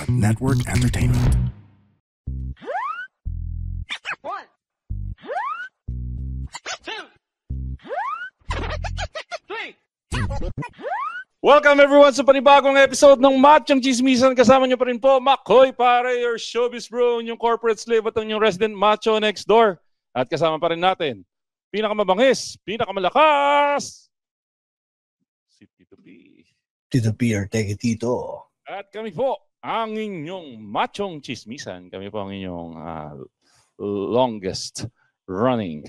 Network Entertainment. One, two, three. Welcome everyone sa panibagong episode ng Machong Chismisan. Kasama niyo pa rin po, Makoy Pare, your showbiz bro, yung corporate slave at yung resident macho next door. At kasama pa rin natin, pinakamabangis, pinakamalakas, si Tito P. Tito P or Teke Tito. At kami po, ang inyong Machong Chismisan. Kami po ang inyong longest running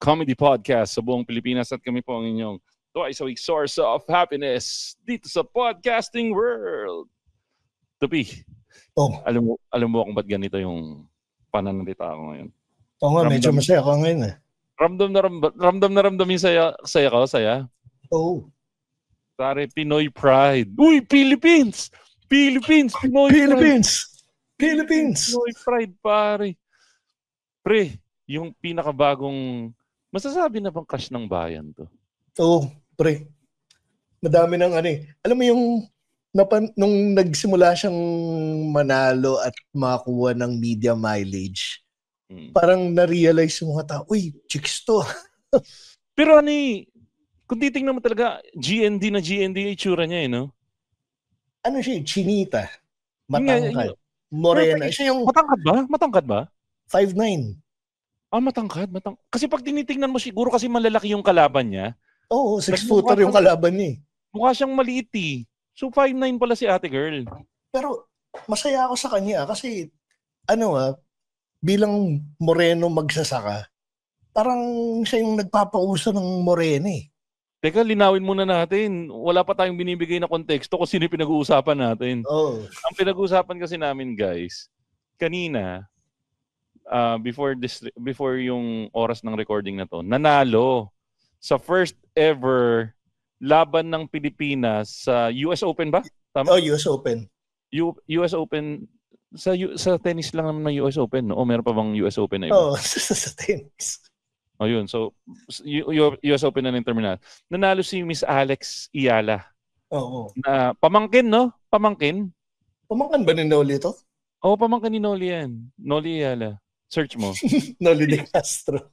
comedy podcast sa buong Pilipinas. At kami po ang inyong twice a week source of happiness dito sa podcasting world. Tupi, alam mo kung ba't ganito yung pananalita ko ngayon? Oo nga, medyo masaya ka ngayon eh. Ramdam na ramdam yung saya ko. Oo. Pare, Pinoy pride. Uy, Philippines! Pinoy pride, pare. Pre, yung pinakabagong, masasabi na bang crush ng bayan to? Oo, pre. Madami ng alam mo yung nung nagsimula siyang manalo at makakuha ng media mileage, parang na-realize yung mga tao, uy, chicks to. Pero kung titingnan mo talaga, GND yung itsura niya no? Ano siya, chinita. Matangkad. Morena. Siya yung... Matangkad ba? 5'9". Matangkad. Kasi pag tinitingnan mo siguro kasi malalaki yung kalaban niya. Oo, 6-footer yung kalaban niya. Mukha siyang maliit eh. So 5'9 pala si ate girl. Pero masaya ako sa kanya kasi bilang moreno magsasaka, parang siya yung nagpapauso ng moreno eh. Teka, linawin muna natin. Wala pa tayong binibigay na konteksto kung sino yung pinag-uusapan natin. Oh. Ang pinag-uusapan kasi namin, guys, kanina, before yung oras ng recording na to, nanalo sa first ever laban ng Pilipinas sa US Open ba? Tama? Oh, US Open. US Open, sa tennis lang naman ng US Open, no? O meron pa bang US Open na iba? Oh, sa tennis. O yun, so US Open na ng terminal. Nanalo si Miss Alex Iyala. Oo. Na pamangkin, no? Pamangkin ba ni Noli ito? Oo, pamangkin ni Noli yan. Noli Iyala. Search mo. Noli de Castro.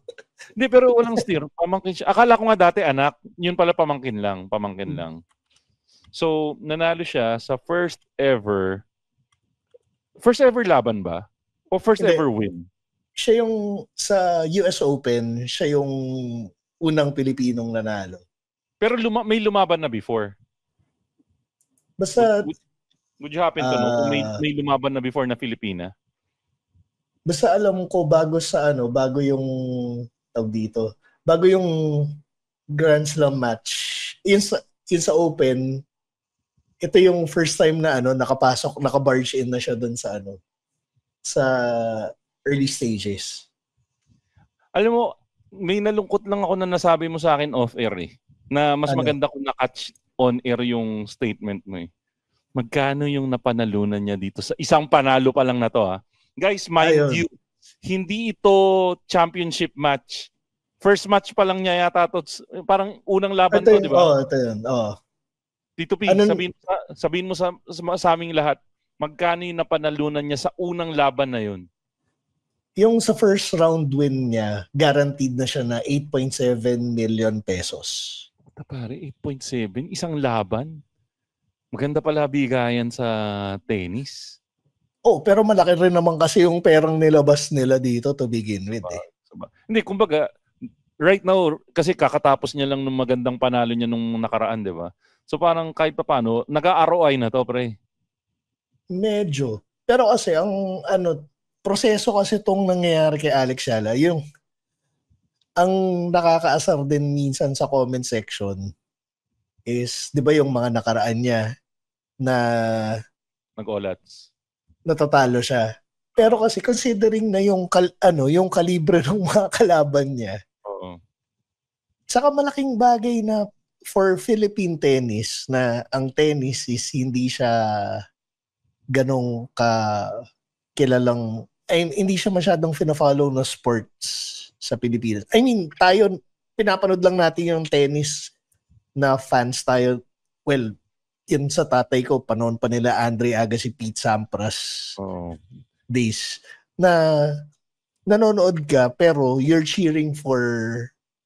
Hindi, pero walang steer. Pamangkin siya. Akala ko nga dati anak. Yun pala pamangkin lang. So, nanalo siya sa first ever laban ba? O first ever win? Siya yung sa US Open, siya yung unang Pilipinong nanalo. Pero may lumaban na before. Basta would you happen to know kung may lumaban na before na Filipina? Basta alam ko bago yung bago yung Grand Slam match, yun sa Open, ito yung first time na naka-barge in na siya dun sa sa early stages. Alam mo, may nalungkot lang ako na nasabi mo sa akin off-air na mas maganda kung na-catch on-air yung statement mo Magkano yung napanalunan niya dito sa isang panalo pa lang na to Guys, mind you, hindi ito championship match. First match pa lang niya yata to. Parang unang laban to, di ba? Ito yun. Tito P, sabihin mo sa aming lahat, magkano yung napanalunan niya sa unang laban na yun? Yung sa first round win niya, guaranteed na siya na 8.7 million pesos. Puta pare, 8.7? Isang laban? Maganda pala bigayan sa tennis. Oh, pero malaki rin naman kasi yung perang nilabas nila dito to begin with Hindi, kumbaga, right now, kasi kakatapos niya lang ng magandang panalo niya nung nakaraan, di ba? So parang kahit pa paano, nag-ROI na to, pre. Medyo. Pero kasi ang proseso kasi itong nangyayari kay Alex Iyala, yung ang nakakaasar din minsan sa comment section is, di ba yung mga nakaraan niya na nag-olats, natatalo siya. Pero kasi considering na yung kalibre ng mga kalaban niya, saka malaking bagay na for Philippine tennis na ang tennis is hindi siya ganong kilalang, hindi siya masyadong fina-follow na sports sa Pilipinas. I mean, tayo, pinapanood lang natin yung tennis na fans tayo. Well, yun sa tatay ko, panahon pa nila Andre Agassi, Pete Sampras days, na nanonood ka pero you're cheering for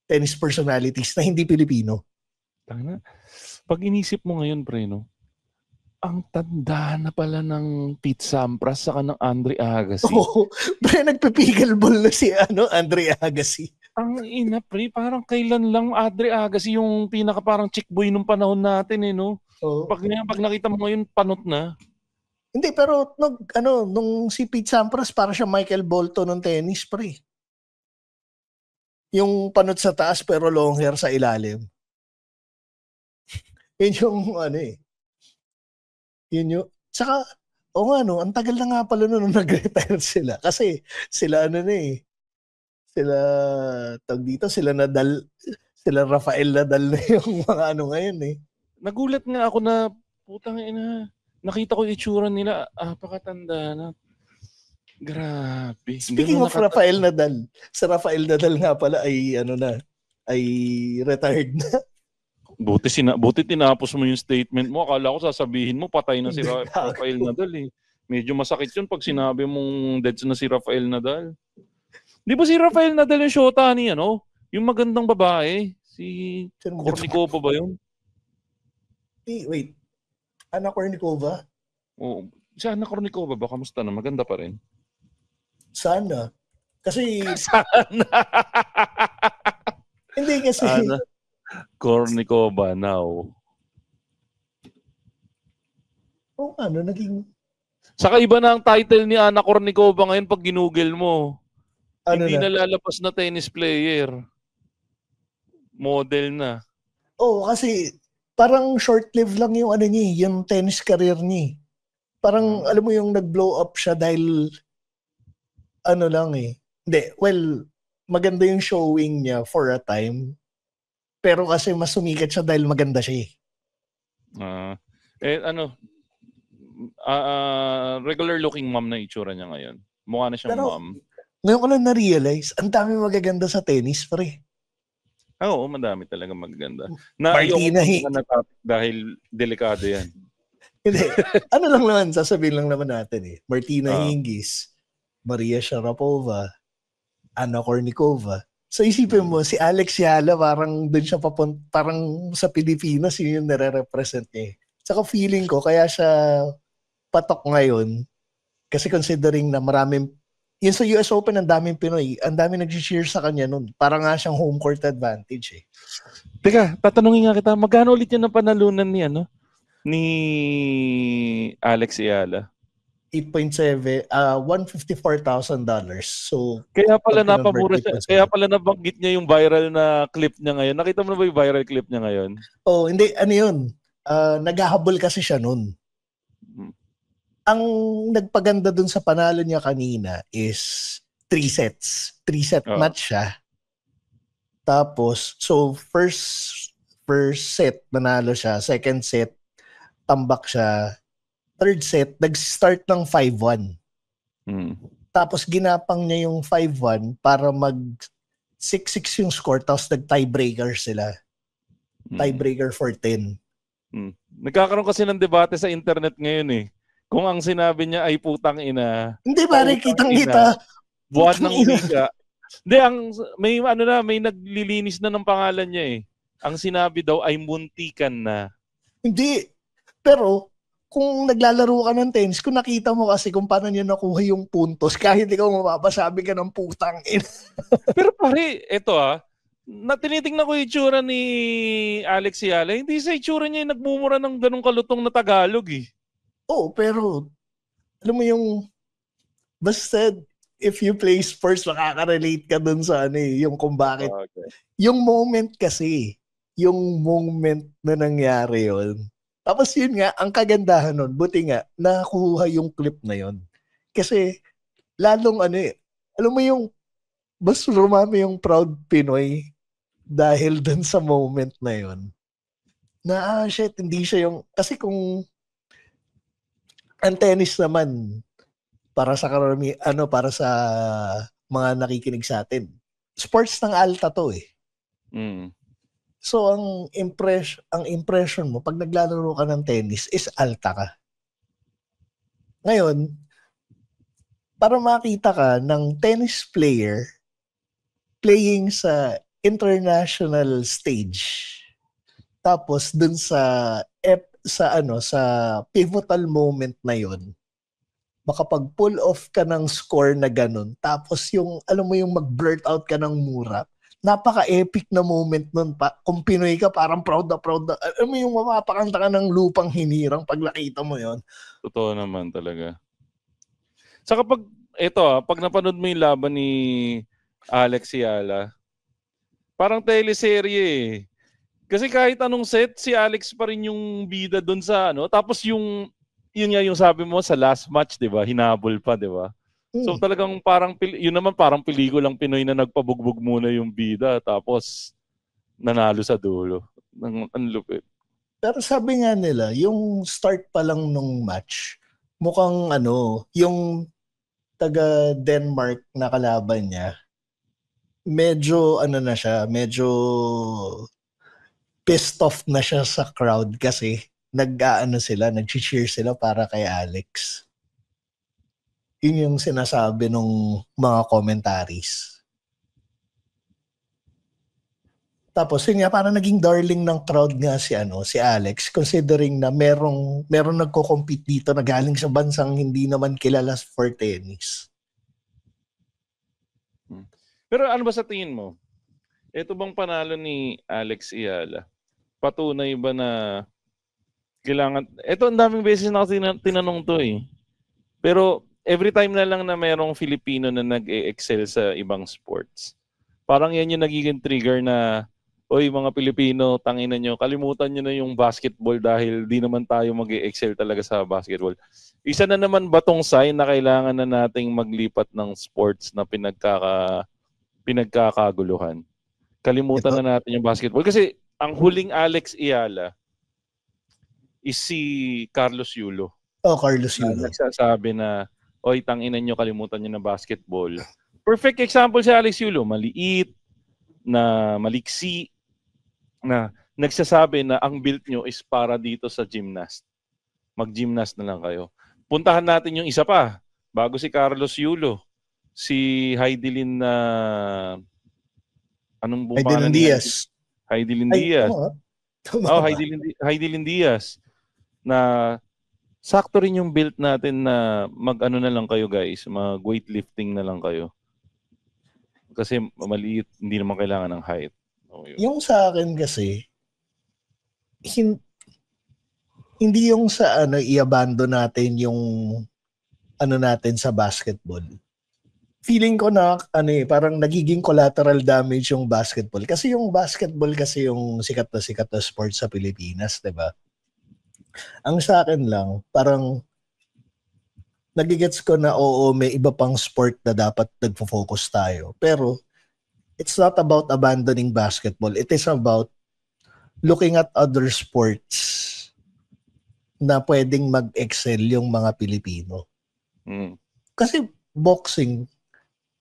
tennis personalities na hindi Pilipino. Pag inisip mo ngayon, pre, no? Ang tanda na pala ng Pete Sampras saka ng Andre Agassi. Oo, pre, nagpipickleball na si Andre Agassi. Ang ina, pre, parang kailan lang Andre Agassi yung pinaka parang chick boy nung panahon natin, no? Pag nakita mo ngayon, panot na. Hindi, pero nung si Pete Sampras, para siya Michael Bolton ng tennis, pre. Yung panot sa taas pero long hair sa ilalim. Yun yung Yun yung, saka, ang tagal na nga pala nung nag-retire sila. Kasi sila sila Nadal, sila Rafael Nadal na yung mga ngayon eh. Nagulat nga ako na, putang ina, nakita ko yung itsura nila, pakatanda na. Grabe. Speaking of Rafael Nadal, si Rafael Nadal nga pala ay ay retired na. Buti tinapos mo yung statement mo. Akala ko sasabihin mo patay na si Rafael Nadal eh. Medyo masakit yun pag sinabi mong dead na si Rafael Nadal. Di ba si Rafael Nadal yung shota ni yung magandang babae? Si Kornikova ba yun? Wait. Anna Kornikova? Oo. Si Anna Kornikova ba? Kamusta na? Maganda pa rin. Sana. Kasi... Sana. Hindi kasi... Kornikova now. Naging... Saka iba na ang title ni Anna Kornikova ngayon pag ginugel mo. Hindi na lalabas na tennis player. Model na. Kasi parang short-lived lang yung yung tennis career niya. Parang alam mo yung nag-blow up siya dahil Hindi, maganda yung showing niya for a time. Pero kasi mas sumikat siya dahil maganda siya regular looking mom na itsura niya ngayon. Mukha na siyang mom. Ngayon ko lang na-realize, ang dami magaganda sa tennis, pre. Oo, madami talaga magaganda. Martina dahil delikado yan. Hindi. Lang naman, sasabihin lang naman natin Martina Hingis, Maria Sharapova, Anna Kornikova. So isipin mo, si Alex Yala parang doon siya parang sa Pilipinas yun yung nare-represent niya. Saka feeling ko, kaya siya patok ngayon kasi considering na maraming, yun sa US Open, ang daming Pinoy, ang daming nag-cheer sa kanya nun. Parang nga siyang home court advantage Teka, tatanungin nga kita, magkano ulit yung napanalunan ni Alex Yala? 8.7, $154,000. So kaya pala napamura siya. Kaya pala nabanggit niya yung viral na clip niya ngayon. Nakita mo na ba yung viral clip niya ngayon? Hindi, yun? Naghahabol kasi siya nun. Ang nagpaganda dun sa panalo niya kanina is 3 sets. 3-set match siya. Tapos, so first set, nanalo siya. Second set, tambak siya. Third set, nag-start ng 5-1. Tapos ginapang niya yung 5-1 para mag 6-6 yung score, tapos nag-tiebreaker sila. Tiebreaker for 10. Nagkakaroon kasi ng debate sa internet ngayon Kung ang sinabi niya ay putang ina. Hindi ba, kitang-kita. Buwan ng liga. Hindi, may naglilinis na ng pangalan niya Ang sinabi daw ay muntikan na. Hindi. Pero, kung naglalaro ka ng tennis, kung nakita mo kasi kung paano niya nakuha yung puntos, kahit ikaw mapapasabi ka ng putang ina. Pero pare, eto tinitingnan ko yung itsura ni Alex Yala, hindi sa itsura niya yung nagmumura ng ganong kalutong na Tagalog pero alam mo yung basta if you play sports, makaka-relate ka dun sa yung kung bakit. Okay. Yung moment kasi, yung moment na nangyari yun. Tapos yun nga, ang kagandahan nun, buti nga, nakuha yung clip na yun. Kasi, lalong alam mo yung, mas rumami yung proud Pinoy dahil dun sa moment na yun. Na, shit, hindi siya yung, kasi kung, ang tennis naman, para sa para sa mga nakikinig sa atin, sports ng alta to So ang impression mo pag naglalaro ka ng tennis is alta ka. Ngayon, para makita ka ng tennis player playing sa international stage, tapos dun sa pivotal moment na yon, makapag-pull off ka ng score na ganun, tapos yung alam mo yung mag-blurt out ka ng mura, napaka-epic na moment nun pa. Kung Pinoy ka, parang proud na. Alam mo yung mapapakanta ka ng lupang hinirang pag nakita mo yon. Totoo naman talaga. Saka pag napanood mo yung laban ni Alex Yala, parang teleserye eh. Kasi kahit anong set, si Alex pa rin yung bida doon sa tapos yun nga yung sabi mo sa last match, 'di ba? Hinabol pa, 'di ba? So talagang yun naman parang pelikulang Pinoy na nagpabugbog muna yung bida tapos nanalo sa dulo. Ang lupit. Pero sabi nga nila, yung start pa lang nung match, mukhang yung taga Denmark na kalaban niya, medyo na siya, medyo pissed off na siya sa crowd kasi nag-cheer sila para kay Alex. Yun yung sinasabi ng mga commentaries. Tapos yun nga, parang naging darling ng crowd nga si Alex, considering na merong nagko-compete dito na galing sa bansang hindi naman kilala for tennis. Pero ano ba sa tingin mo? Ito bang panalo ni Alex Yala? Patunay ba na kailangan... Ito ang daming beses na kasi tinanong to eh. Pero every time na lang na merong Filipino na nag-e-excel sa ibang sports, parang yan yung nagiging trigger na, oy mga Pilipino, tanginan nyo, kalimutan nyo na yung basketball dahil di naman tayo mag-e-excel talaga sa basketball. Isa na naman ba tong sign na kailangan na nating maglipat ng sports na pinagkakaguluhan? Kalimutan na natin yung basketball. Kasi ang huling Alex Yala is si Carlos Yulo. Oh, Carlos Yulo. Nagsasabi na, oy, tanginan nyo, kalimutan nyo na basketball. Perfect example si Alex Yulo. Maliit, na maliksi, na nagsasabi na ang build nyo is para dito sa gymnast. Mag-gymnast na lang kayo. Puntahan natin yung isa pa. Bago si Carlos Yulo, si Heidelin na... anong bumanan niya? Heidelin Diaz. Heidelin Diaz. Na sakto rin yung build natin na na lang kayo guys. Mag-weightlifting na lang kayo. Kasi maliit, hindi naman kailangan ng height. Yung sa akin kasi, hindi yung sa i-abandon natin yung natin sa basketball. Feeling ko na parang nagiging collateral damage yung basketball. Kasi yung basketball kasi yung sikat na sport sa Pilipinas, 'di ba? Ang sa akin lang, parang nagigets ko na may iba pang sport na dapat nagfo-focus tayo. Pero it's not about abandoning basketball. It is about looking at other sports na pwedeng mag-excel yung mga Pilipino. Kasi boxing,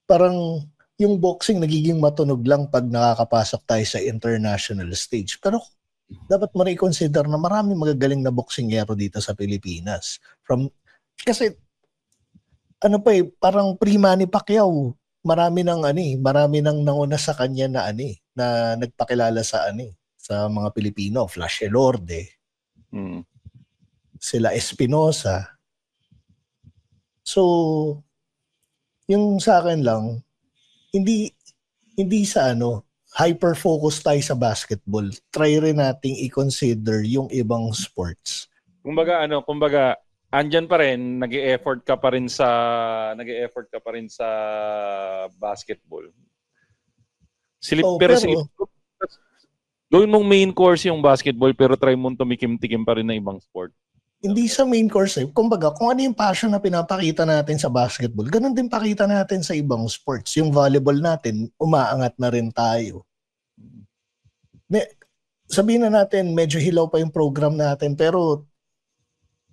parang yung boxing nagiging matunog lang pag nakakapasok tayo sa international stage. Pero dapat mo i-consider na marami magagaling na boksingero dito sa Pilipinas. Kasi parang pre-Manny Pacquiao, marami nang nanguna sa kanya na na nagpakilala sa mga Pilipino, Flash Elorde. Sila Espinosa. So yung sa akin lang, hindi sa hyper-focus tayo sa basketball. Try rin nating i-consider yung ibang sports. Kumbaga andyan pa rin, nag-e-effort ka pa rin sa basketball. Gawin mong main course yung basketball pero try mong tumikim-tikim pa rin na ibang sport. Hindi sa main course Kumbaga, kung ano yung passion na pinapakita natin sa basketball, ganun din pakita natin sa ibang sports. Yung volleyball natin, umaangat na rin tayo. Sabihin na natin, medyo hilaw pa yung program natin, pero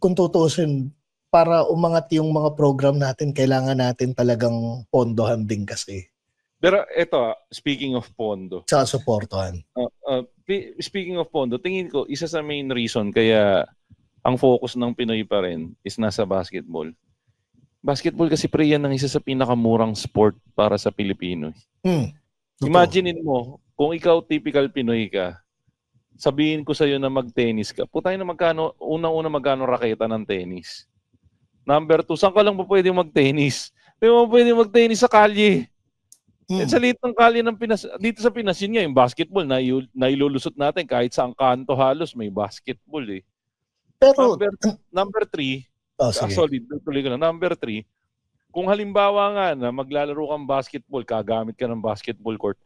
kung tutusin, para umangat yung mga program natin, kailangan natin talagang pondohan din kasi. Pero ito, speaking of pondo. Sa suportahan. Speaking of pondo, tingin ko, isa sa main reason kaya ang focus ng Pinoy pa rin is nasa basketball. Basketball kasi pre yan ang isa sa pinakamurang sport para sa Pilipino. Imaginein mo, kung ikaw typical Pinoy ka, sabihin ko sa'yo na mag-tennis ka, putay na magkano, unang-una magkano raketa ng tennis. Number 2, saan ka lang ba pwede mag-tennis? Hindi mo pwede mag-tennis sa kalye. Sa liit ng kalye ng Pinas, dito sa Pinas, yun nga, yung basketball, na ilulusot natin kahit sa kanto halos may basketball eh. Pero, number 3, solid, tuloy ko na. Number 3, kung halimbawa nga na maglalaro kang basketball, kagamit ka ng basketball court,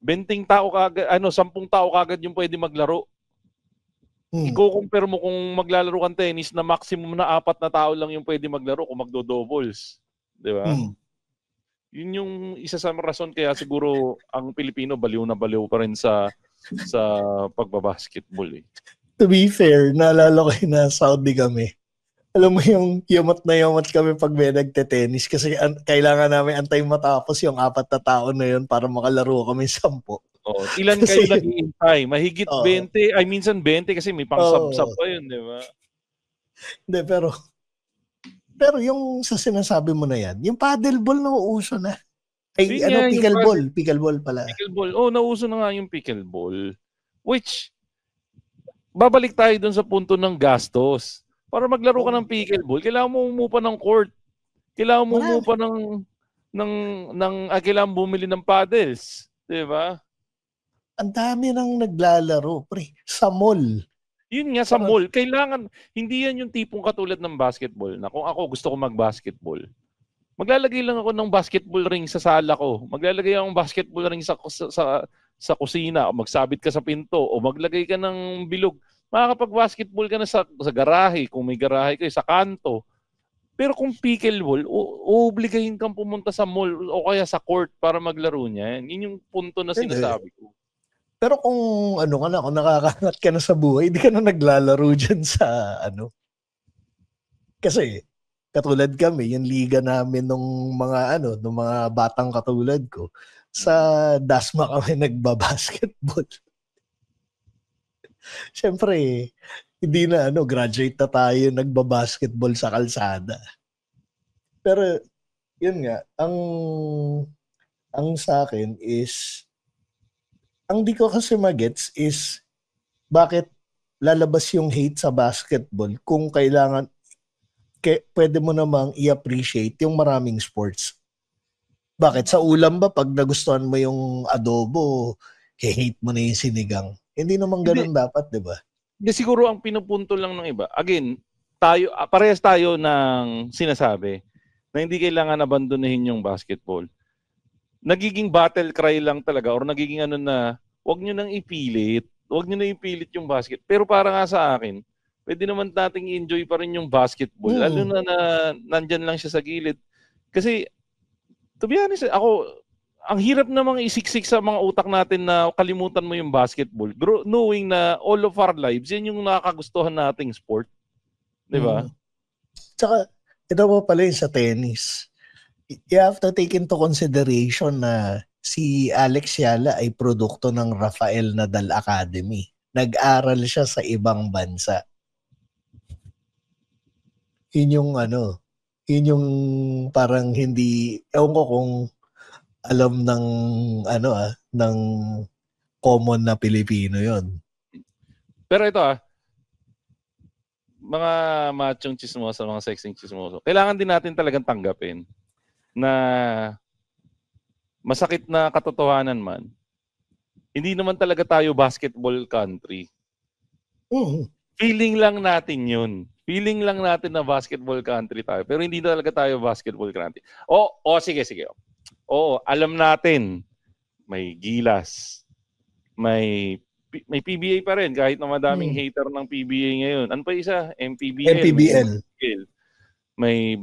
20 tao kagad, 10 tao kagad yung pwede maglaro. I-compare mo kung maglalaro kang tennis na maximum na 4 na tao lang yung pwede maglaro kung magdo-doubles. Di ba? Yun yung isa sa rason kaya siguro ang Pilipino baliw na baliw pa rin sa pagbabasketball eh. To be fair, naalala ko na Saudi kami. Alam mo yung yamat na yamat kami pag may nagte-tennis kasi kailangan namin antay matapos yung 4 na tao na yun para makalaro kami 10. Ilan kayo nag-iintay? Mahigit 20, ay minsan 20 kasi may pang-sub-sub pa yun, di ba? Hindi, pero yung sa sinasabi mo na yan, yung paddleball na uuso na. Ay, pickleball pala. Pickleball. Nauso na nga yung pickleball. Which, babalik tayo dun sa punto ng gastos. Para maglaro ka ng pickleball, kailangan mo umupa ng court. Kailangan mo umupa kailangan bumili ng paddles. Di ba? Ang dami nang naglalaro, pre. Sa mall. Yun nga, sa mall. Kailangan, hindi yan yung tipong katulad ng basketball na kung ako gusto ko mag-basketball, maglalagay lang ako ng basketball ring sa sala ko. Maglalagay akong basketball ring sa kusina o magsabit ka sa pinto o maglagay ka ng bilog. Makakapag-basketball ka na sa garahe, kung may garahe kayo, sa kanto. Pero kung pickleball, uubligahin kang pumunta sa mall o kaya sa court para maglaro niyan. Yun yung punto na sinasabi ko. Pero kung kung nakakangat ka na sa buhay, hindi ka na naglalaro dyan sa Kasi, katulad kami, yung liga namin nung mga batang katulad ko, sa Dasma kami nagbabasketball. Siyempre, hindi na graduate na tayo nagbabasketball sa kalsada. Pero, yun nga, ang sa akin is, ang di ko kasi magets is bakit lalabas yung hate sa basketball kung kailangan pwede mo namang i-appreciate yung maraming sports. Bakit? Sa ulam ba pag nagustuhan mo yung adobo, hate mo na yung sinigang? Hindi naman ganun dapat, di ba? Hindi, siguro ang pinupunto lang ng iba. Again, parehas tayo ng sinasabi na hindi kailangan abandonahin yung basketball. Nagiging battle cry lang talaga or nagiging wag nyo nang ipilit. Wag nyo nang ipilit yung basket. Pero para nga sa akin, pwede naman nating enjoy pa rin yung basketball. Lalo na nandyan lang siya sa gilid. Kasi, to be honest, ang hirap namang isiksik sa mga utak natin na kalimutan mo yung basketball. Knowing na all of our lives, yan yung nakakagustuhan nating sport. Di ba? Tsaka, ito pa pala yung sa tennis. You have to take into consideration na si Alex Yala ay produkto ng Rafael Nadal Academy. Nag-aral siya sa ibang bansa. Yun yung parang hindi, ewan ko kung alam ng ng common na Pilipino yon. Pero ito mga machong chismoso, mga sexing chismoso, kailangan din natin talagang tanggapin na masakit na katotohanan man, hindi naman talaga tayo basketball country. Feeling lang natin yun. Feeling lang natin na basketball country tayo. Pero hindi talaga tayo basketball country. Sige. Oo, alam natin. May Gilas. May PBA pa rin. Kahit na madaming hater ng PBA ngayon. Ano pa isa? MPBL. May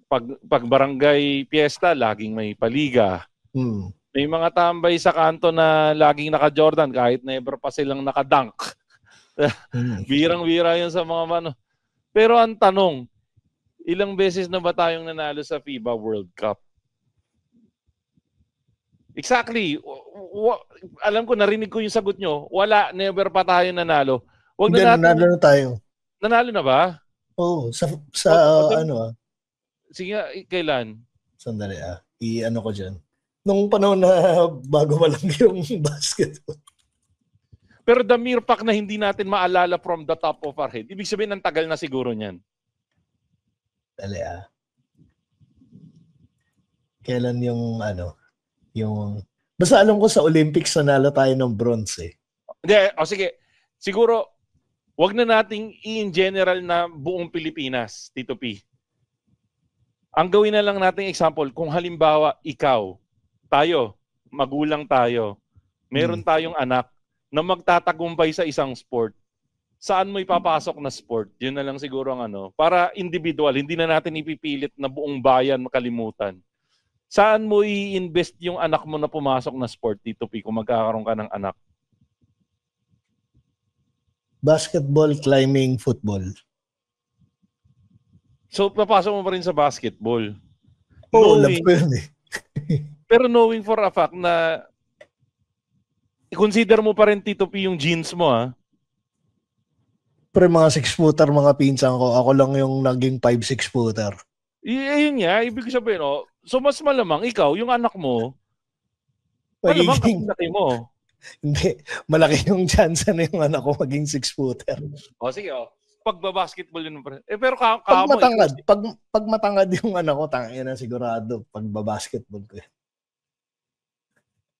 pag barangay fiesta, laging may paliga. May mga tambay sa kanto na laging naka-Jordan kahit never pa silang naka-dunk. Birang-bira yun sa mga mano. Pero ang tanong, ilang beses na ba tayong nanalo sa FIBA World Cup? Exactly. Alam ko, narinig ko yung sagot nyo. Wala, never pa tayo nanalo. Wag Hindi, na natin. nanalo na tayo. Nanalo na ba? Oo, sa ano sige, kailan? Sandali i-ano ko dyan. Nung panahon na bago walang yung basketball. Pero the mere fact na hindi natin maalala from the top of our head, ibig sabihin ang tagal na siguro niyan. Dali Kailan yung basta alam ko sa Olympics nanalo tayo ng bronze eh. Hindi, sige. Siguro, wag na nating in general na buong Pilipinas, Tito P. Ang gawin na lang nating example, kung halimbawa tayo, magulang tayo, meron tayong anak na magtatagumpay sa isang sport, saan mo ipapasok na sport? Yun na lang siguro ang para individual, hindi na natin ipipilit na buong bayan makalimutan. Saan mo i-invest yung anak mo na pumasok na sport, Tito P, kung magkakaroon ka ng anak? Basketball, climbing, football. So, papasok mo pa rin sa basketball. Oo, love ko yun eh. Pero knowing for a fact na i-consider mo pa rin, Tito P, yung genes mo, Pero mga 6-footer, mga pinsan ko, ako lang yung naging 5-6-footer. Yun nga, ibig sabihin, so mas malamang ikaw, yung anak mo, malamang kapilaki mo. Hindi, malaki yung chance na yung anak ko maging 6-footer. Sige, pagbabasketball yun. Pero pag matangad yung anak ko, tangin na sigurado, pagbabasketball ko.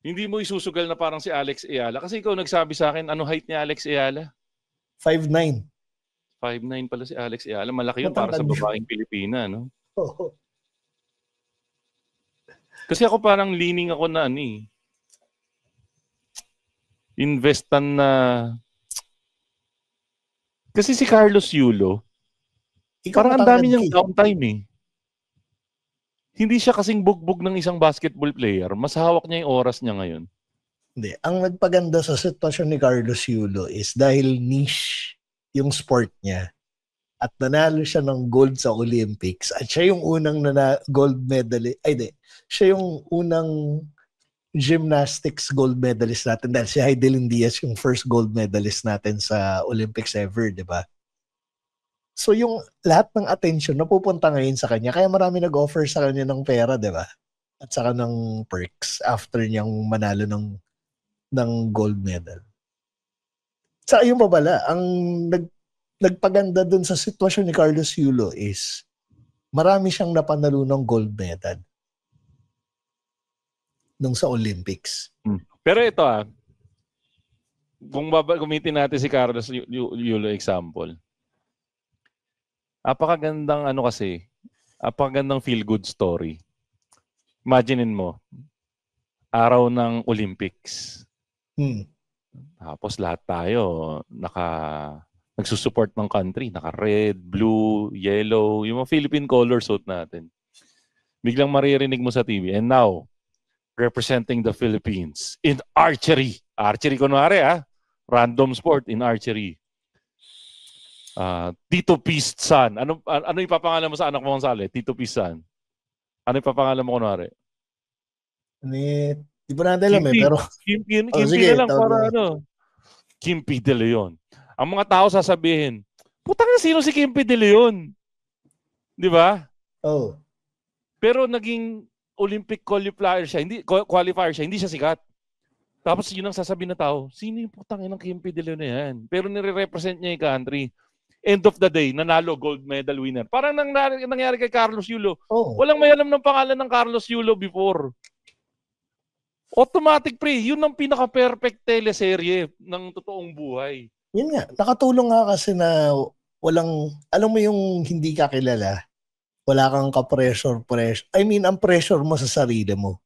Hindi mo isusugal na parang si Alex Ayala. Kasi ikaw nagsabi sa akin, ano height ni Alex Ayala? 5'9". 5'9 pala si Alex Ayala. Malaki yun para sa babaeng Pilipina, no? Oo. Kasi ako parang leaning ako na investan na. Kasi si Carlos Yulo, parang ang dami niyang downtime eh. Hindi siya kasing bugbog ng isang basketball player. Mas hawak niya yung oras niya ngayon. Hindi. Ang nagpaganda sa sitwasyon ni Carlos Yulo is dahil niche yung sport niya at nanalo siya ng gold sa Olympics at siya yung unang gold medalist. Siya yung unang gymnastics gold medalist natin dahil si Heidelin Diaz yung first gold medalist natin sa Olympics ever, di ba? So yung lahat ng attention napupunta ngayon sa kanya kaya marami nag-offer sa kanya ng pera, di ba? At saka ng perks after niyang manalo ng gold medal. Sa yung babala, ang nagpaganda dun sa sitwasyon ni Carlos Yulo is marami siyang napanalo ng gold medal nung sa Olympics. Pero ito kung gamitin natin si Carlos Yulo example, apakagandang apakagandang feel-good story. Imaginein mo, araw ng Olympics. Tapos lahat tayo nagsusupport ng country. Naka-red, blue, yellow, yung mga Philippine color suit natin. Biglang maririnig mo sa TV, and now, representing the Philippines in archery. Archery kunwari random sport in archery. Tito P's son. Ano ipapangalan mo sa anak mo kung sali? Tito P's son. Ano ipapangalan mo kunwari? Di ba natin alam pero... Kimpi na lang para Kimpi De Leon. Ang mga tao sasabihin, putang na sino si Kimpi De Leon? Di ba? Oh. Pero naging Olympic qualifier siya, hindi siya sikat. Tapos yun ang sasabihin na tao, sino yung putang inang Kimpi De Leon na yan? Pero nire-represent niya yung country. End of the day, nanalo gold medal winner. Parang nangyari kay Carlos Yulo. Walang may alam ng pangalan ng Carlos Yulo before. Automatic yun ang pinaka-perfect teleserye ng totoong buhay. Yun nga, nakatulong nga kasi na alam mo yung hindi ka kilala, wala kang ka-pressure. Ang pressure mo sa sarili mo.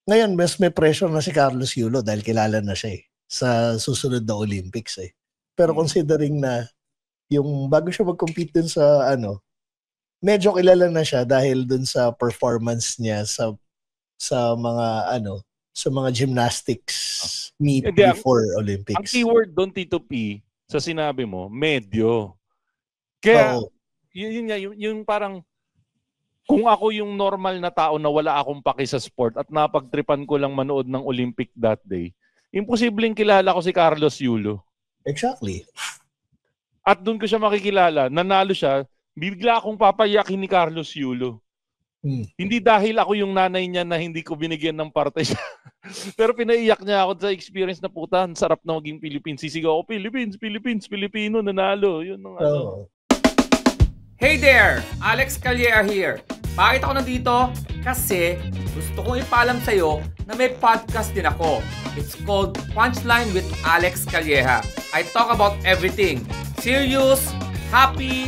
Ngayon, mas may pressure na si Carlos Yulo dahil kilala na siya sa susunod na Olympics Pero considering na yung bago siya mag-compete dun sa medyo kilala na siya dahil dun sa performance niya sa mga gymnastics meet before Olympics. Ang keyword doon, Tito P, sa sinabi mo, medyo. Kaya, yun parang, kung ako yung normal na tao na wala akong paki sa sport at napagtripan ko lang manood ng Olympic that day, imposibleng kilala ko si Carlos Yulo. Exactly. At doon ko siya makikilala, nanalo siya, bigla akong papayakin ni Carlos Yulo. Hindi dahil ako yung nanay niya na hindi ko binigyan ng parte siya. Pero pinaiyak niya ako sa experience na puta, sarap na maging Philippines. Sisigaw ako, Philippines, Pilipino, nanalo. Yun ang ano. Hey there! Alex Calleja here. Bakit ako nandito? Kasi gusto kong ipaalam sa'yo na may podcast din ako. It's called Punchline with Alex Calleja. I talk about everything. Serious, happy,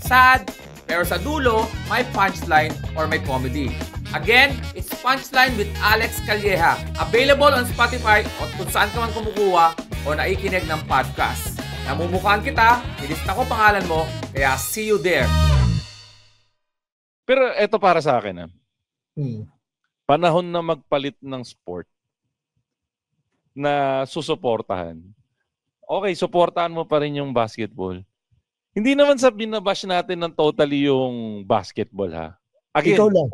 sad, pero sa dulo, may punchline or may comedy. Again, it's Punchline with Alex Calleja. Available on Spotify o kung saan ka man kumukuha o naikinig ng podcast. Namumukhaan kita, nilista ko pangalan mo, kaya see you there. Pero eto para sa akin. Panahon na magpalit ng sport na susuportahan. Okay, suportahan mo pa rin yung basketball. Hindi naman sa binabash natin ng totally yung basketball, ha? Again, ikaw lang.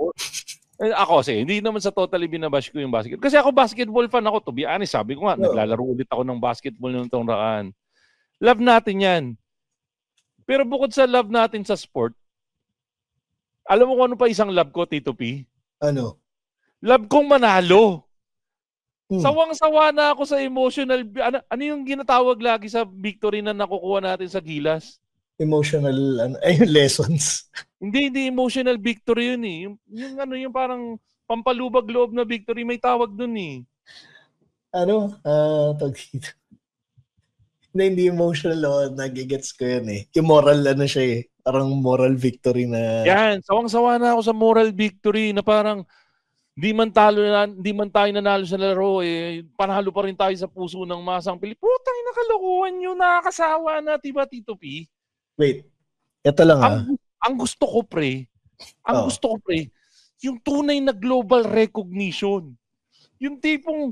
Ako kasi, hindi naman sa totally binabash ko yung basketball. Kasi ako basketball fan ako, to be honest. Sabi ko nga, naglalaro ulit ako ng basketball nung itong rakaan. Love natin yan. Pero bukod sa love natin sa sport, alam mo kung ano pa isang love ko, Tito P? Ano? Love kong manalo. Sawang-sawa na ako sa emotional... Ano yung ginatawag lagi sa victory na nakukuha natin sa Gilas? Emotional lessons. Hindi emotional victory yun eh. Yung parang pampalubag-loob na victory, may tawag dun eh. Hindi emotional nagigets ko yan eh. Yung moral siya eh. Parang moral victory na... Yan, sawang-sawa na ako sa moral victory na parang di man tayo nanalo sa laro eh. Panalo pa rin tayo sa puso ng masang Pilipino. Putang nakalokohan yun, nakakasawa na, diba Tito P? Wait, eto lang ang gusto ko pre, yung tunay na global recognition. Yung tipong,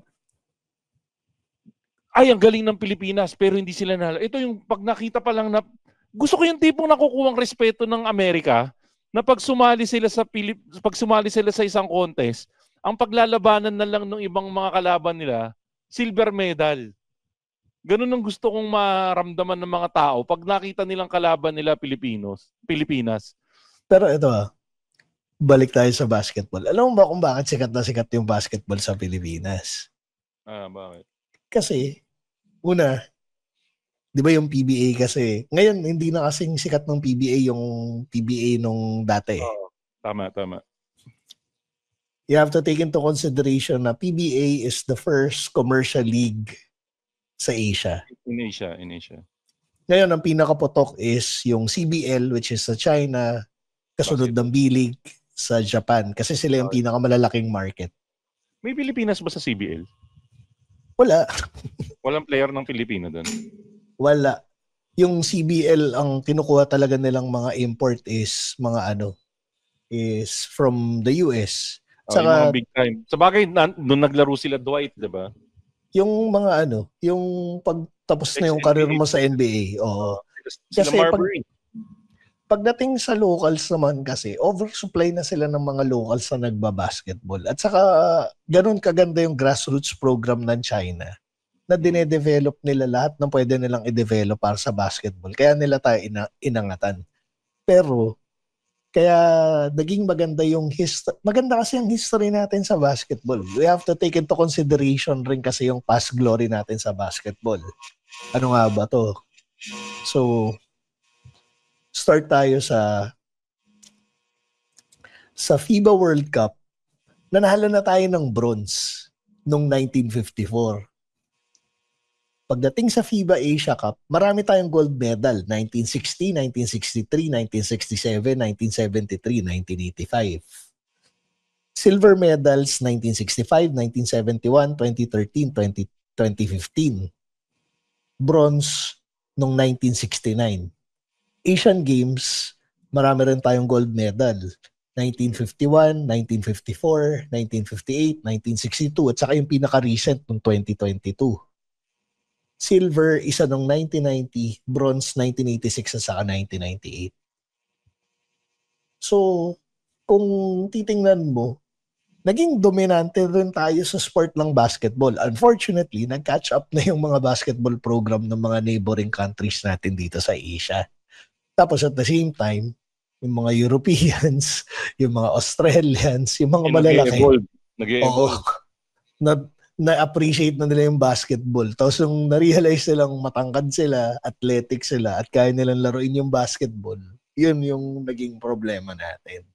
ay, ang galing ng Pilipinas, pero hindi sila nalo. Ito yung pag nakita pa lang na, gusto ko yung tipong nakukuhang respeto ng Amerika, na pag sumali sila sa isang contest, ang paglalabanan na lang ng ibang mga kalaban nila, silver medal. Ganun ang gusto kong maramdaman ng mga tao pag nakita nilang kalaban nila Pilipinas. Pero ito balik tayo sa basketball. Alam mo ba kung bakit sikat na sikat yung basketball sa Pilipinas? Bakit? Kasi, una, di ba yung PBA kasi, ngayon hindi na kasing sikat ng PBA yung PBA nung dati. Tama. You have to take into consideration na PBA is the first commercial league sa Asia. In Asia. Ngayon, ang pinakapotok is yung CBL, which is sa China, kasunod ng B-League sa Japan. Kasi sila yung pinakamalalaking market. May Pilipinas ba sa CBL? Wala. Walang player ng Pilipino doon? Wala. Yung CBL, ang kinukuha talaga nilang mga import is is from the US. Saka, yung mga big time. Sa bagay, doon naglaro sila Dwight, di ba? Yung mga yung pagtapos na yung career mo sa NBA. Oo. Kasi pagdating sa locals naman kasi, oversupply na sila ng mga locals na nagbabasketball. At saka, ganun kaganda yung grassroots program ng China na dinedevelop nila lahat ng pwede nilang i-develop para sa basketball. Kaya nila tayo inangatan. Pero, kaya naging maganda maganda kasi yung history natin sa basketball. We have to take into consideration rin kasi yung past glory natin sa basketball. Ano nga ba to? So, start tayo sa FIBA World Cup. Nanalo na tayo ng bronze noong 1954. Pagdating sa FIBA Asia Cup, marami tayong gold medal. 1960, 1963, 1967, 1973, 1985. Silver medals, 1965, 1971, 2013, 2015. Bronze, noong 1969. Asian Games, marami rin tayong gold medal. 1951, 1954, 1958, 1962, at saka yung pinaka-recent noong 2022. Silver, isa noong 1990, bronze 1986 at saka 1998. So, kung titingnan mo, naging dominante rin tayo sa sport ng basketball. Unfortunately, nag-catch up na yung mga basketball program ng mga neighboring countries natin dito sa Asia. Tapos at the same time, yung mga Europeans, yung mga Australians, yung mga malalaki. Nag-evolve. Na-appreciate na nila yung basketball. Tapos nung na-realize nilang matangkad sila, athletic sila, at kaya nilang laruin yung basketball, yun yung naging problema natin.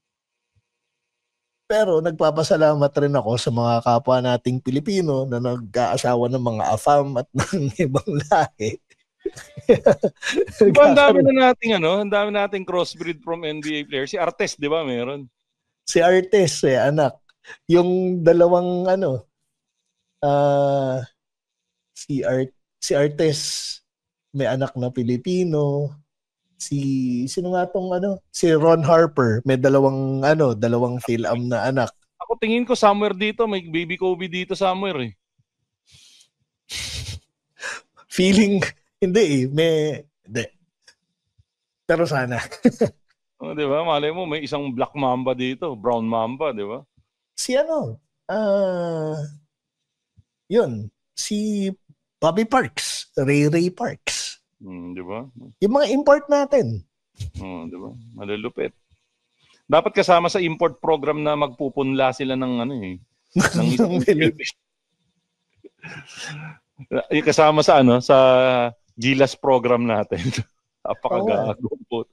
Pero nagpapasalamat rin ako sa mga kapwa nating Pilipino na nag-aasawa ng mga AFAM at ng ibang lahi. Diba, ang dami nating crossbreed from NBA players. Si Artes, di ba, meron? Si Artes, anak. Yung dalawang si Artes may anak na Pilipino. Sino nga tong si Ron Harper may dalawang Phil-Am na anak. Ako tingin ko somewhere dito may baby Kobe dito somewhere Feeling hindi hindi. Pero sana. Di ba? Malay mo may isang black mamba dito, brown mamba, di ba? Si Bobby Parks, Ray Parks. Di ba? Yung mga import natin. Di ba? Malulupit. Dapat kasama sa import program na magpupunla sila ng ng isang kasama sa sa Gilas program natin. Apakagago.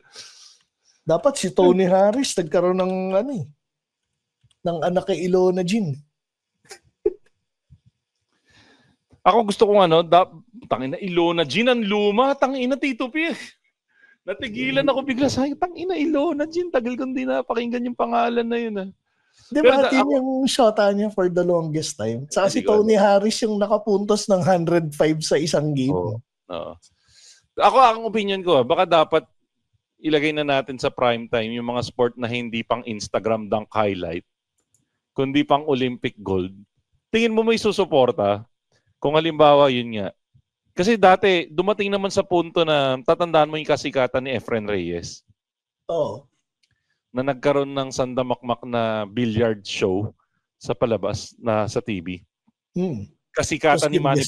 Dapat si Tony Harris nagkaroon ng ng anak kay Ilona Jean. Ako gusto kong tangina Ilona Jean ang luma, tangina Tito P. Natigilan ako bigla sa tangina Ilona Jean, tagal kong di napakinggan yung pangalan na yun. Di ba yung shota niya for the longest time? Saka si Tony Harris yung nakapuntos ng 105 sa isang game. Ako, ang opinion ko, baka dapat ilagay na natin sa prime time yung mga sport na hindi pang Instagram dunk highlight, kundi pang Olympic gold. Tingin mo may susuporta? Kung halimbawa, yun nga. Kasi dati, dumating naman sa punto na tatandaan mo yung kasikatan ni Efren Reyes. Oo. Na nagkaroon ng sandamakmak na billiard show sa palabas na sa TV. Kasikatan ni Manny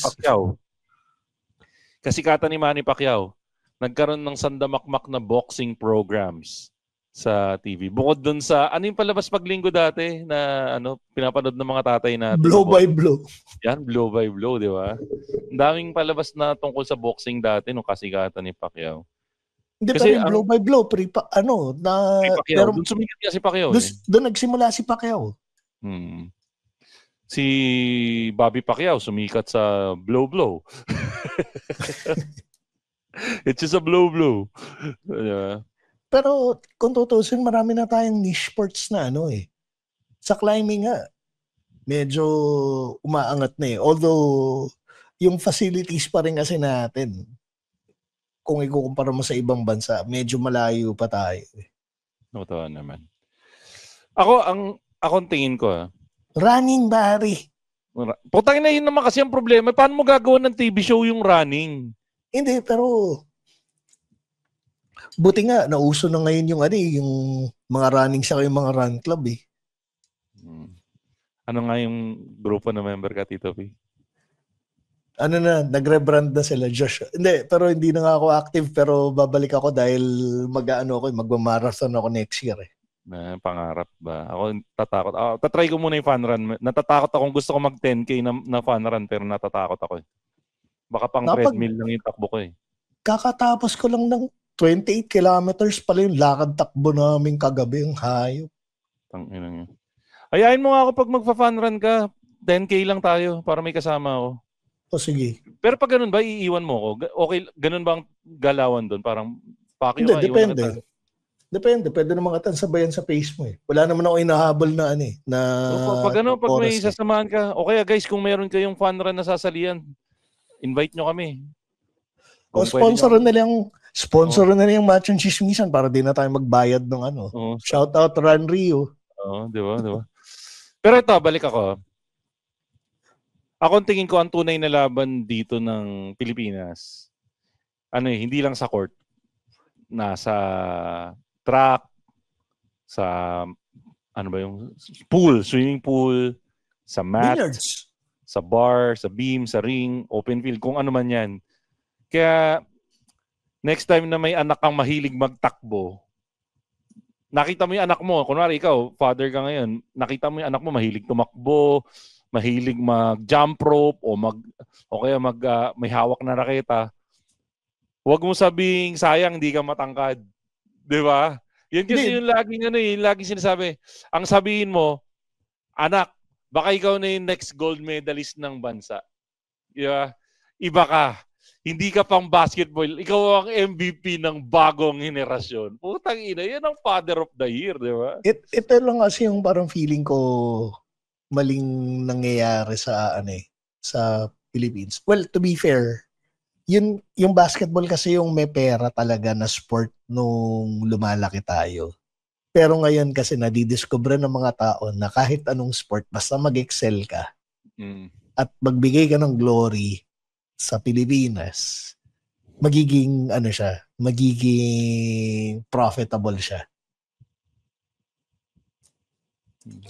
Pacquiao. Nagkaroon ng sandamakmak na boxing programs sa TV. Bukod dun sa, yung palabas paglinggo dati na pinapanood ng mga tatay natin? Blow by Blow. Yan, Blow by Blow, di ba? Ang daming palabas na tungkol sa boxing dati nung kasikatan ni Pacquiao. Hindi, kasi Blow by Blow, pero doon sumikat niya si Pacquiao. Doon nagsimula si Pacquiao. Si Bobby Pacquiao sumikat sa Blow Blow. It's just a blow. Diba? Pero kung tutusin, marami na tayong niche sports na Sa climbing nga, medyo umaangat na Although, yung facilities pa rin kasi natin, kung ikukumpara mo sa ibang bansa, medyo malayo pa tayo. Totoo naman. Ako tingin ko running, Barry. Putang na yun naman kasi ang problema. Paano mo gagawa ng TV show yung running? Hindi, pero buti nga, nauso na ngayon yung mga running sa yung mga run club Ano nga yung grupo na member ka, Tito P? Nagre-brand na sila, Josh. Hindi, pero hindi na nga ako active, pero babalik ako dahil magmamarathon ako next year Pangarap ba? Ako tatakot. Tatry ko muna yung fun run. Natatakot akong gusto ko mag 10K na fun run, pero natatakot ako Baka pang treadmill lang yung takbo ko Kakatapos ko lang ng 28 kilometers pala yung lakad takbo namin kagabi, yung hayop. Tangina niya. Ayain mo nga ako pag magfa-fun run ka, 10K lang tayo para may kasama ako. Sige. Pero pag ganun ba, iiwan mo ko? Okay, ganun ba ang galawan doon? Parang Pacquiao Hindi, depende. Depende. Pwede naman kita sabayan sa pace mo Wala naman ako inahabol na pag may sasamahan ka, okay guys, kung meron kayong fun run na sasalian, invite nyo kami. Sponsor na lang yung Match and Chismisan para di na tayo magbayad ng Shout out Ran Rio. Di ba? Pero ito, balik ako. Ako tingin ko ang tunay na laban dito ng Pilipinas. Hindi lang sa court. Nasa track, sa ano ba yung pool, swimming pool, sa mat, billiards, sa bar, sa beam, sa ring, open field, kung ano man yan. Kaya next time na may anak kang mahilig magtakbo, nakita mo yung anak mo, kunwari ikaw, father ka ngayon, nakita mo yung anak mo mahilig tumakbo, mahilig mag-jump rope o kaya may hawak na raketa. Huwag mo sabing sayang hindi ka matangkad. 'Di ba? Yan kasi yung laging sinasabi. Ang sabihin mo, anak, baka ikaw na yung next gold medalist ng bansa. Yeah. Iba ka. Hindi ka pang basketball. Ikaw ang MVP ng bagong henerasyon. Putang ina, yan ang father of the year, di ba? Ito lang kasi yung parang feeling ko maling nangyayari sa sa Philippines. Well, to be fair, yung basketball kasi yung may pera talaga na sport nung lumalaki tayo. Pero ngayon kasi nadidiscover ng mga tao na kahit anong sport, basta mag-excel ka at magbigay ka ng glory sa Pilipinas, magiging profitable siya.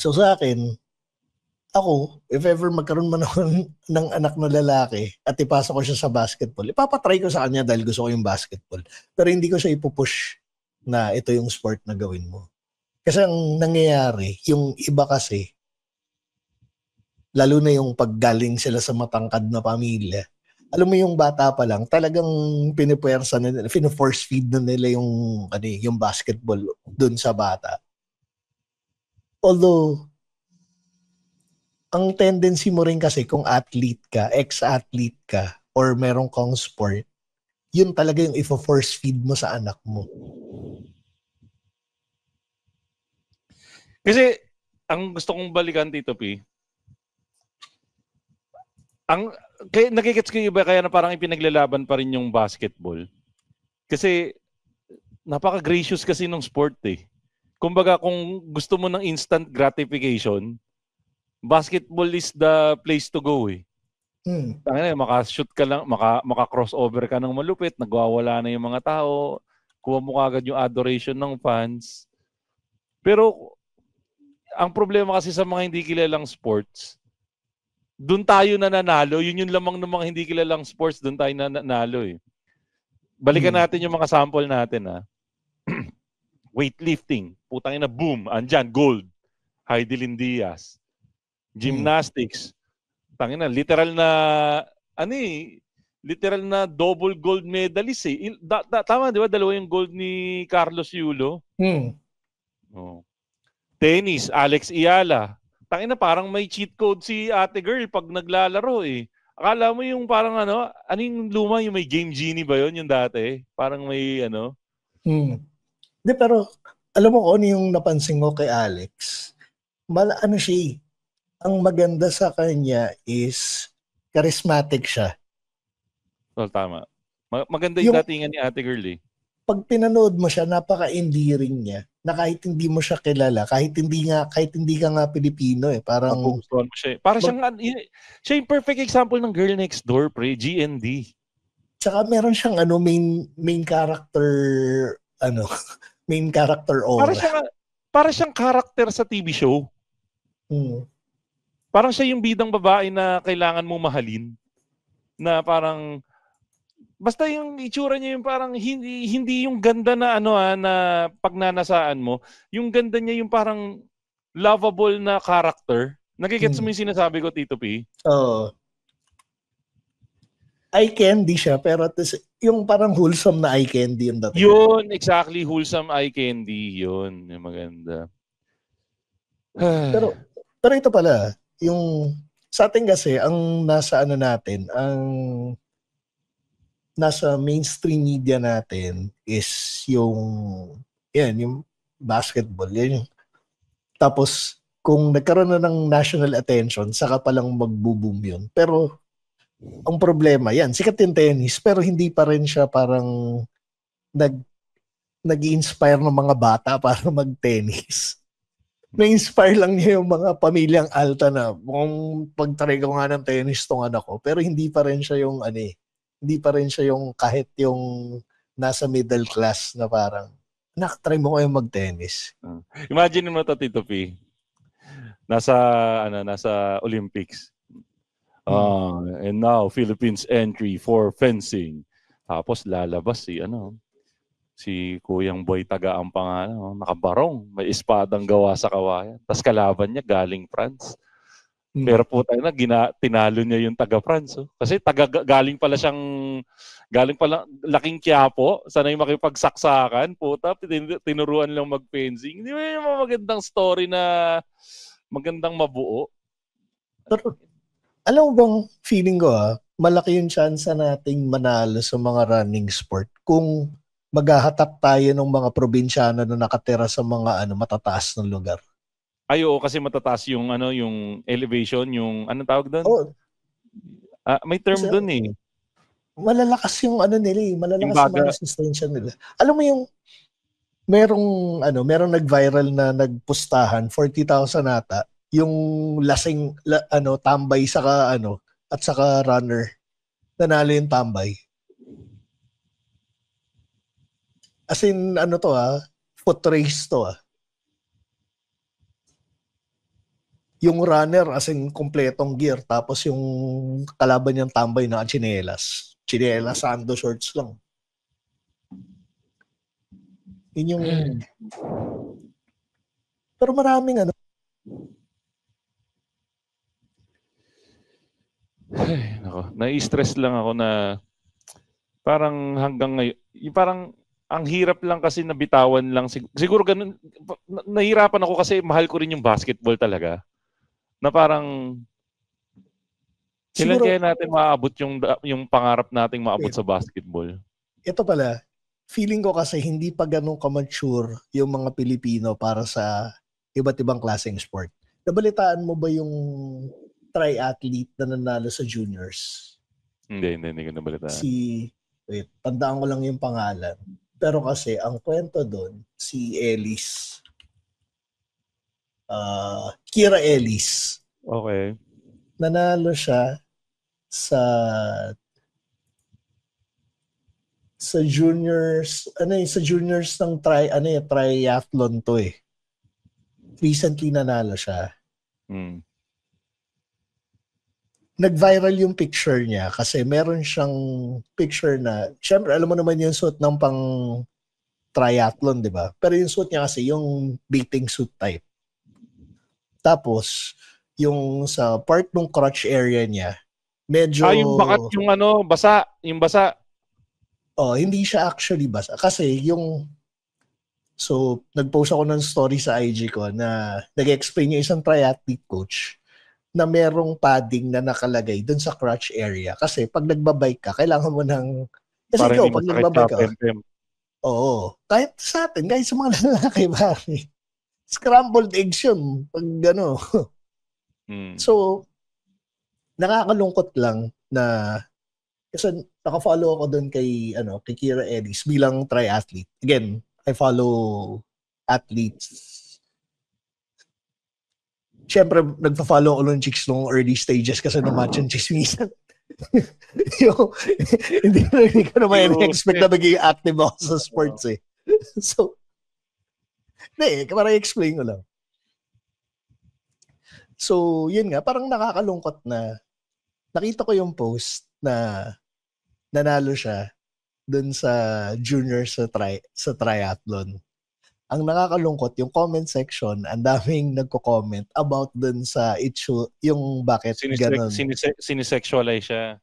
So sa akin, ako, if ever magkaroon man ako ng anak na lalaki at ipasa ko siya sa basketball, ipapatry ko sa kanya dahil gusto ko yung basketball. Pero hindi ko siya ipupush na ito yung sport na gawin mo. Kasi ang nangyayari, yung iba kasi, lalo na yung paggaling sila sa matangkad na pamilya, alam mo yung bata pa lang, talagang pinipuwersa nila, pino-force feed na nila yung basketball dun sa bata. Although, ang tendency mo rin kasi kung athlete ka, ex-athlete ka, or meron kang sport, yun talaga yung ifo-force feed mo sa anak mo. Kasi, ang gusto kong balikan, Tito P, nakikits ko yung iba kaya na parang ipinaglalaban pa rin yung basketball. Kasi, napaka-gracious kasi ng sport eh. Kumbaga, kung gusto mo ng instant gratification, basketball is the place to go eh. Maka-shoot ka lang, maka-crossover ka ng malupit, nagwawala na yung mga tao, kuha mo kagad yung adoration ng fans. Pero, ang problema kasi sa mga hindi kilalang sports, doon tayo nananalo, yun yung lamang ng mga hindi kilalang sports, doon tayo nananalo eh. Balikan natin yung mga sample natin ha. Weightlifting, putang ina, boom, andyan, gold. Heidelin Diaz. Gymnastics, tangina, literal na double gold medalist eh. Tama, di ba? Dalawa yung gold ni Carlos Yulo. Oh. Tennis, Alex Iyala. Tangina, parang may cheat code si ate girl pag naglalaro eh. Akala mo yung parang yung luma, yung may Game Genie ba yun yung dati? Parang may Hindi, pero alam mo kung ano yung napansin ko kay Alex? Siya ang maganda sa kanya is charismatic siya. Well, tama. Maganda yung datingan ni ate girl eh. Pag pinanood mo siya, napaka-endearing niya na kahit hindi mo siya kilala, kahit hindi ka nga Pilipino eh. Parang mapugustuhan mo siya. Para siya yung perfect example ng girl next door, pre, GND. Tsaka meron siyang main character main character aura. Para siyang character sa TV show. Parang siya yung bidang babae na kailangan mong mahalin. Na parang basta yung itsura niya yung parang hindi yung ganda na na pagnanasaan mo. Yung ganda niya yung parang lovable na character. Nakikita mo yung sinasabi ko, Tito P? Oo. Eye candy siya, pero yung parang wholesome na eye candy yung dating. Yun, exactly. Wholesome eye candy. Yun, yung maganda. Pero ito pala, yung sa atin kasi, ang nasa natin, ang nasa mainstream media natin is yung basketball. Tapos, kung nagkaroon na ng national attention, saka palang magbo-boom yun. Pero, ang problema, sikat yung tennis, pero hindi pa rin siya parang nag-i-inspire ng mga bata para mag-tennis. Na-inspire lang niya yung mga pamilyang alta na kung pag-try ko nga ng tennis tong anak ko, pero hindi pa rin siya yung hindi pa rin siya yung kahit yung nasa middle class na parang Try mo kayo mag-tennis. Imagine mo to, Tito P. Nasa Olympics. And now Philippines entry for fencing. Tapos lalabas si Kuyang Boy Taga-Ampang, nakabarong, may espadang gawa sa kawayan. Tapos kalaban niya galing France. Pero puta na, tinalo niya yung taga-France. Oh. Kasi galing pala laking Quiapo, sanay makipagsaksakan, puta, tinuruan lang mag-fencing. Hindi ba yung magandang story na magandang mabuo? Pero, alam mo bang feeling ko malaki yung chance nating manalo sa mga running sport kung maghahatap tayo ng mga probinsyano na nakatira sa mga matataas ng lugar. Ay, oo, kasi matataas yung yung elevation, yung anong tawag doon? Oh. May term doon eh. Malalakas yung nila malalakas yung resistensya nila. Alam mo yung merong nag-viral na nagpustahan 40,000 ata yung lasing tambay saka at saka runner. Nanalo yung tambay. As in foot race to Yung runner as in kompletong gear tapos yung kalaban niyang tambay na tsinelas, sando shorts lang. Yun yung pero maraming Ay, nako. Na-stress lang ako na parang hanggang ngayon, parang ang hirap lang kasi nabitawan lang. Siguro ganun, nahirapan ako kasi mahal ko rin yung basketball talaga. Na parang kailan kaya natin maabot yung pangarap nating maabot sa basketball? Ito pala, feeling ko kasi hindi pa ganun ka-mature yung mga Pilipino para sa iba't ibang klaseng sport. Nabalitaan mo ba yung triathlete na nanalo sa juniors? Hindi ko nabalitaan. Tandaan ko lang yung pangalan. Pero kasi, ang kwento doon, si Ellis. Kira Ellis. Okay. Nanalo siya sa juniors, sa juniors ng triathlon to eh. Recently nanalo siya. Nag-viral yung picture niya kasi meron siyang picture na, syempre alam mo naman yung suit ng pang triathlon, di ba? Pero yung suit niya kasi yung bathing suit type. Tapos, yung sa part ng crotch area niya, medyo... yung bakat, yung basa. Yung basa. Hindi siya actually basa. Kasi yung... So, nag-post ako ng story sa IG ko na nag-explain yung isang triathlete coach na merong padding na nakalagay dun sa crotch area. Kasi pag nagbabike ka, kailangan mo ng... Kasi ikaw, pag nagbabike ka... Oo. Kahit sa atin, kahit sa mga lalaki, bari. Scrambled eggs yun. Pag So, nakakalungkot lang na kasi naka-follow ako doon kay Kira Ellis bilang triathlete. Again, I follow athletes. Siyempre, nagpa-follow ako ng chicks nung early stages kasi nung match and chismisan. Hindi ko naman expect na maging active ako sa sports eh. So, para i-explain ko lang. So, yun nga, parang nakakalungkot na nakita ko yung post na nanalo siya dun sa junior sa triathlon. Ang nakakalungkot, yung comment section, ang daming nagko-comment about dun sa issue, yung bakit ganun. Sinisexualize siya.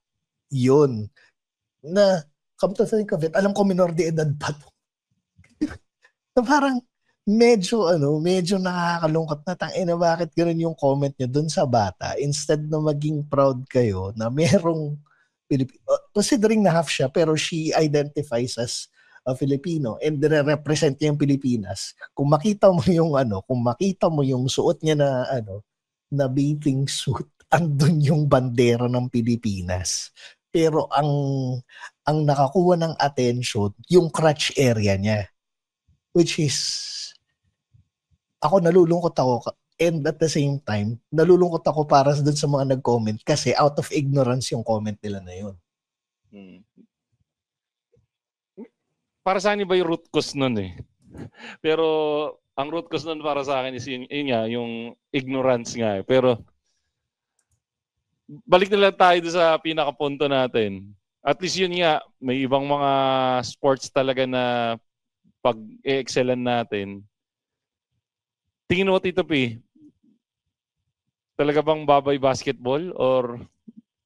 Yun. Na, come to think of it, alam ko minor de edad pa to. Na parang, medyo nakakalungkot na bakit ganun yung comment niyo dun sa bata instead na maging proud kayo na merong considering na half siya pero she identifies as a Filipino and represent niya yung Pilipinas. Kung makita mo yung suot niya na na bathing suit, andun yung bandera ng Pilipinas. Pero ang nakakuha ng attention yung crotch area niya, which is ako nalulungkot ako and at the same time nalulungkot ako para dun sa mga nag-comment kasi out of ignorance yung comment nila na yun. Para saan ba yung root cause nun eh? Pero ang root cause nun para sa akin is yun nga, yung ignorance nga. Pero balik na lang tayo sa pinakapunto natin. At least yun nga, may ibang mga sports talaga na pag-excellan natin. Tingin mo, Tito P, talaga bang babay basketball or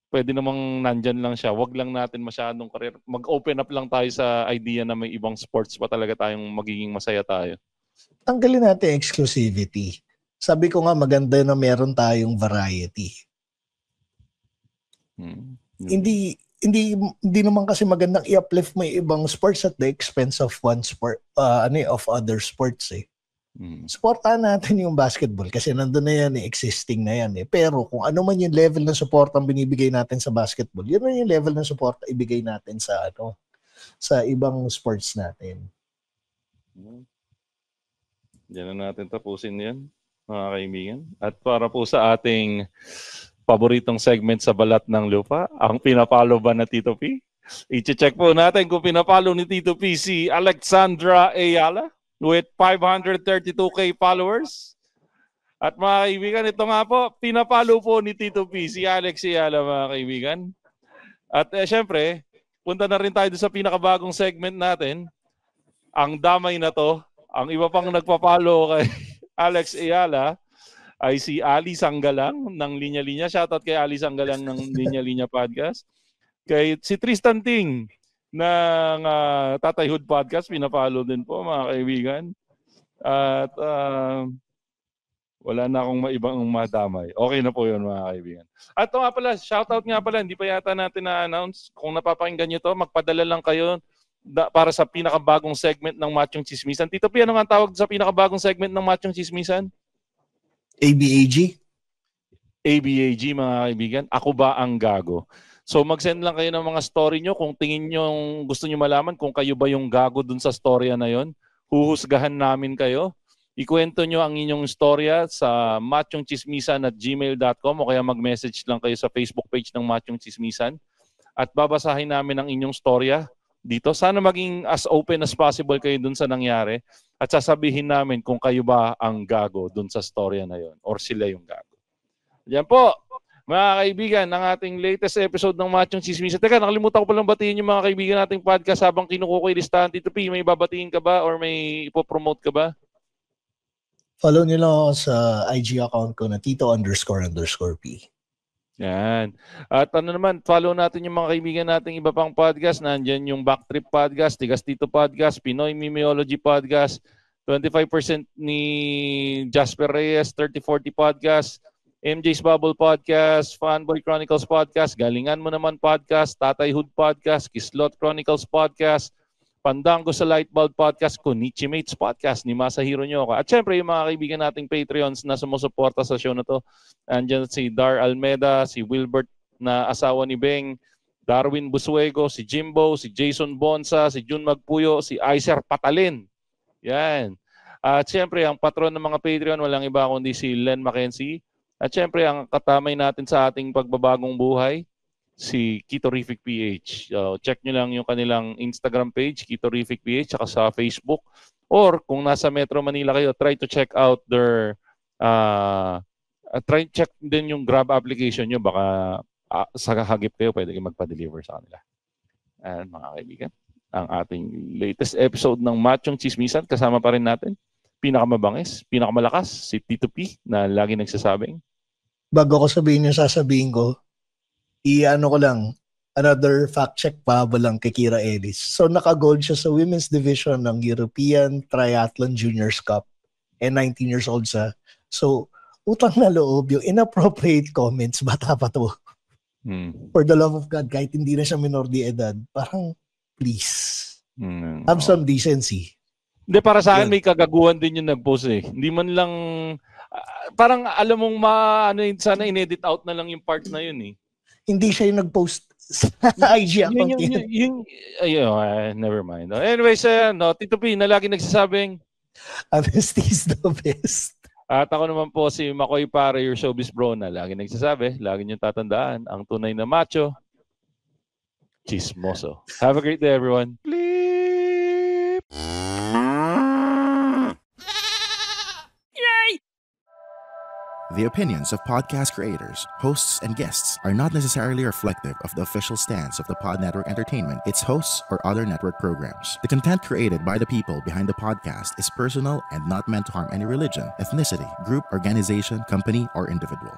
pwede namang nandyan lang siya? Wag lang natin masyadong career. Mag-open up lang tayo sa idea na may ibang sports pa talaga tayong magiging masaya tayo. Tanggalin natin exclusivity. Sabi ko nga maganda na meron tayong variety. Hindi naman kasi magandang i-uplift mo yung ibang sports at the expense of one sport, of other sports eh. Supportahan natin yung basketball kasi nandun na yan existing na yan eh. Pero kung ano man yung level ng support ang binibigay natin sa basketball, yun na yung level ng support na ibigay natin sa ibang sports natin. Diyan na natin tapusin yan, mga kaibigan. At para po sa ating paboritong segment sa Balat ng Lupa, ang pinapalo ba na Tito P? I-check po natin kung pinapalo ni Tito P si Alexandra Ayala with 532k followers. At mga kaibigan, ito nga po, pinapalo po ni Tito P si Alex Ayala, mga kaibigan. At syempre, punta na rin tayo sa pinakabagong segment natin, ang damay na to. Ang iba pang nagpapalo kay Alex Ayala ay si Ali Sanggalang ng Linya Linya. Shoutout kay Ali Sanggalang ng Linya Linya Podcast. Kay si Tristan Ting ng Tatay Hood Podcast, pinapalo din po, mga kaibigan. At wala na akong maibang madamay. Okay na po yun, mga kaibigan. At nga pala, shoutout nga pala, hindi pa yata natin na-announce. Kung napapakinggan nyo to, magpadala lang kayo para sa pinakabagong segment ng Machong Chismisan. Tito P, ano nga tawag sa pinakabagong segment ng Machong Chismisan? ABAG? ABAG, mga kaibigan. Ako ba ang gago? So mag-send lang kayo ng mga story nyo kung tingin nyo gusto nyo malaman kung kayo ba yung gago dun sa storya na yon. Huhusgahan namin kayo. Ikwento nyo ang inyong storya sa machongchismisan@gmail.com o kaya mag-message lang kayo sa Facebook page ng Machong Chismisan at babasahin namin ang inyong storya dito. Sana maging as open as possible kayo dun sa nangyari at sasabihin namin kung kayo ba ang gago dun sa storya na yon or sila yung gago. Yan po, mga kaibigan, ng ating latest episode ng Machong Chismisan. Teka, nakalimutan ko palang batiin yung mga kaibigan nating podcast habang kinukuha yung listahan. Tito P, may babatiin ka ba or may ipopromote ka ba? Follow nyo lang ako sa IG account ko na Tito__P. Yan. At ano naman, follow natin yung mga kaibigan nating iba pang podcast. Nandyan yung Backtrip Podcast, Tigas Tito Podcast, Pinoy Mimeology Podcast, 25% ni Jasper Reyes, 3040 Podcast, MJ's Bubble Podcast, Fanboy Chronicles Podcast, Galingan Mo Naman Podcast, Tatay Hood Podcast, Kislot Chronicles Podcast, Pandango sa Lightbulb Podcast, Konichi Mates Podcast ni Masahiro Nyoka. At syempre yung mga kaibigan nating Patreons na sumusuporta sa show na to. Andyan si Dar Almeda, si Wilbert na asawa ni Beng, Darwin Busuego, si Jimbo, si Jason Bonsa, si Jun Magpuyo, si Aiser Patalin. Yan. At syempre ang patron ng mga Patreon, walang iba kundi si Len Mackenzie. At syempre, ang katamay natin sa ating pagbabagong buhay, si Kitorific PH. Check nyo lang yung kanilang Instagram page, Kitorific PH, saka sa Facebook. Or kung nasa Metro Manila kayo, try to check out their, try check din yung Grab application nyo. Baka sa hagip kayo, pwede kayo magpa-deliver sa kanila. And mga kaibigan, ang ating latest episode ng Machong Chismisan, kasama pa rin natin pinakamabangis, pinakamalakas, si Tito P na lagi nagsasabing. Bago ko sabihin yung sasabihin ko, i-ano ko lang, another fact check pa lang kay Kira Ellis. So naka-gold siya sa women's division ng European Triathlon Juniors Cup and 19 years old siya. So utang na loob yung inappropriate comments, bata pa to. For the love of God, kahit hindi na siya minor de edad, parang please, have some decency. Hindi, para sa akin may kagaguhan din yung nag-post eh. Hindi man lang, parang alam mong sana in-edit out na lang yung part na yun eh. Hindi siya yung nag-post sa IG account. Never mind. Anyways, Tito P na lagi nagsasabing, honesty is the best. At ako naman po si Makoy Pare, your showbiz bro na lagi nagsasabi, lagi niyong tatandaan, ang tunay na macho, chismoso. Have a great day, everyone. Bleep! The opinions of podcast creators, hosts, and guests are not necessarily reflective of the official stance of the Pod Network Entertainment, its hosts, or other network programs. The content created by the people behind the podcast is personal and not meant to harm any religion, ethnicity, group, organization, company, or individual.